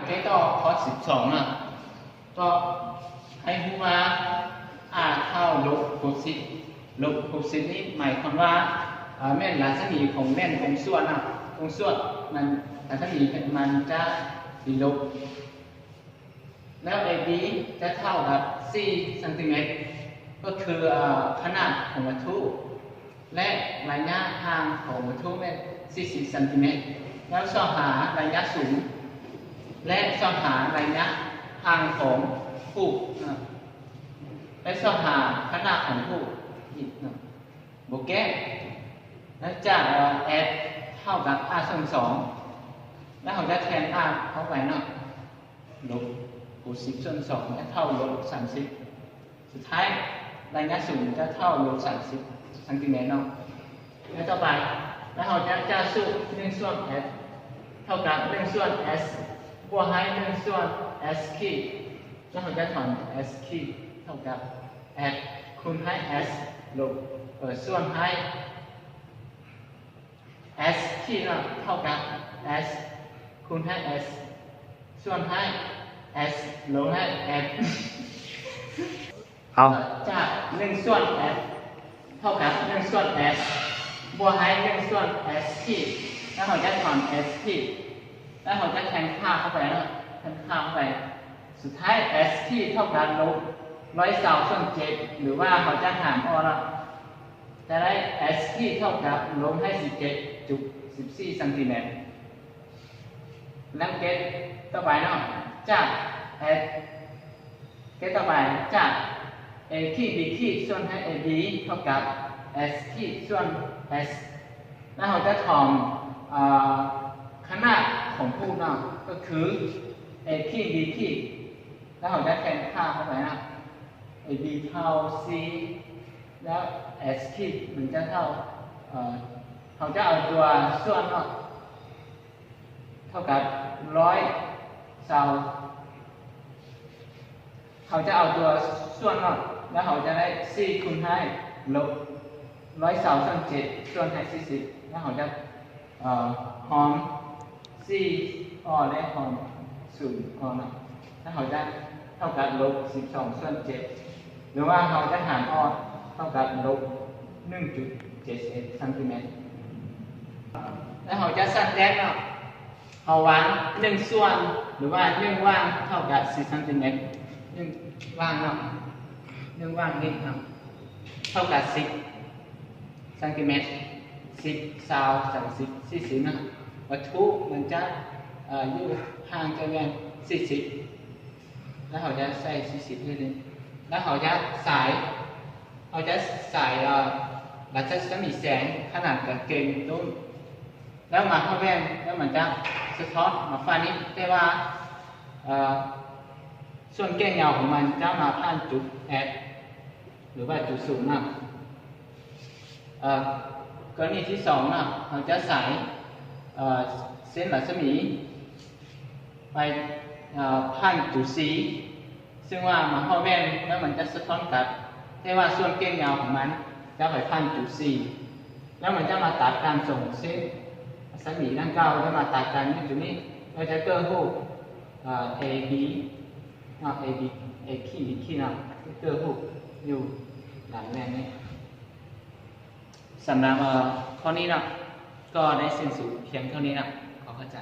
แก้ต่อข้อ12นะก็ให้รู้ว่าเท่าลบ60ลบ60นี่หมายความว่าแม่นรัศมีของแม่นตรงส่วนนะตรงส่วนมันรัศมีมันจะติดลบแล้ว AB จะเท่ากับ4 ซนติเมตรก็คือขนาดของวัตถุและระยะห่างของวัตถุแม่น40 ซนติเมตรแล้วสอบหาระยะสูงและสอบหาระยะห่างของผู้และสอบหาขนาดของผู้อีกโบแก้แล้วจากf เท่ากับ r ส่วน2แล้วเราจะแทน r เข้าไปเนาะลบ60ส่วน2จะเท่าลบ30สุดท้ายระยะสูงจะเท่าลบ30 ซนติเมตรเนาะแล้วต่อไปแล้วเราจะสูตร1 ส่วน f เท่ากับ1 ส่วน s บวกให้1 ส่วน s ขีดแล้วเราจะถอน s ขีดเท่ากับ f คูณให้ s ลบส่วนให้ s ขีดเท่ากับ s คูณให้ s ส่วนให้ s ลบให้ f จาก1 ส่วน f เท่ากับ1 ส่วน s บวกให้1 ส่วน s ขีดแล้วเราจะถอน s ขีดแล้วเราจะแทนค่าเข้าไปแล้วแทนค่าเข้าไปสุดท้าย s ขีดเท่ากับลบ120ส่วน7หรือว่าเราจะหารออกแล้วจะได้ s ขีดเท่ากับลบให้17.14 ซนติเมตรแล้วเกตต่อไปเนาะจาก s เกตต่อไปจาก a ขีด b ขีดส่วนให้ ab เท่ากับ s ขีดส่วน s แล้วเราจะถอนขนาดของผู้เนาะก็คือ a ขีด b ขีดแล้วเราจะแทนค่าเข้าไปนะ ab เท่า c แล้ว s ขีดมันจะเท่าเราจะเอาตัวส่วนเนาะเท่ากับ100 เซลเขาจะเอาตัวส่วนเนาะแล้วเขาจะได้4คูณให้ลบ100 เซลส่วน7ส่วนให้40แล้วเขาจะหอม4และหอม0เนาะแล้วเขาจะเท่ากับลบ12 ส่วน7หรือว่าเขาจะหารเท่ากับลบ 1.71 ซนติเมตรแล้วเขาจะสั้นแรกเนาะเอาวาง1 ส่วนหรือว่า1 ว่างเท่ากับ4 ซนติเมตร1 ว่างเนาะ1 ว่างนี่ครับเท่ากับ10 ซนติเมตร10 20 30 40นะวัตถุมันจะอยู่ห่างจากกัน40แล้วเขาจะใส่40ให้เลยแล้วเขาจะสายรัศมีแสงขนาดกับเกณฑ์ต้นแล้วมาเข้าแว่นแล้วมันจะสะท้อนมาฟ้านี้แต่ว่าส่วนแก้เงาของมันจะมาผ่านจุด F หรือว่าจุดศูนย์นะกรณีที่2นะเราจะใส่เส้นรัศมีไปผ่านจุด C ซึ่งว่ามาเข้าแว่นแล้วมันจะสะท้อนกลับแต่ว่าส่วนแก้เงาของมันจะไปผ่านจุด C แล้วมันจะมาตัดการส่งเส้นรัศมีด้านเก้าจะมาตัดกันที่จุดนี้เราจะเกิดรูปAB A ขีดนะเกิดรูปอยู่หลังแว่นนี้สำหรับข้อนี้นะก็ได้สิ้นสุดเพียงเท่านี้นะขอเข้าใจ